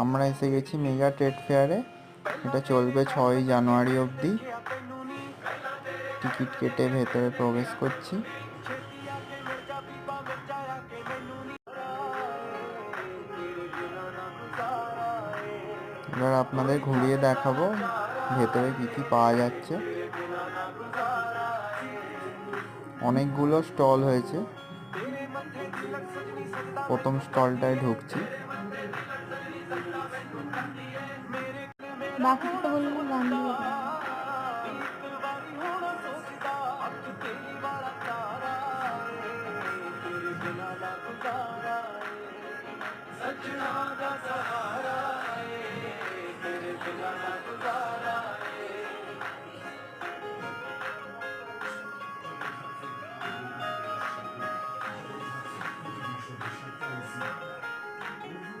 আমরা এসে গেছি মেগা ট্রেড ফেয়ারে। এটা চলবে 6ই জানুয়ারি অবধি। টিকিট কেটে ভেতরে প্রবেশ করছি। এবার আপনাদের ঘুরিয়ে দেখাবো ভেতরে কি কি পাওয়া যাচ্ছে। অনেকগুলো স্টল হয়েছে। প্রথম স্টলটায় ঢুকছি। বাকিটা বললো গান দিয়ে দাও। सजना का सहारा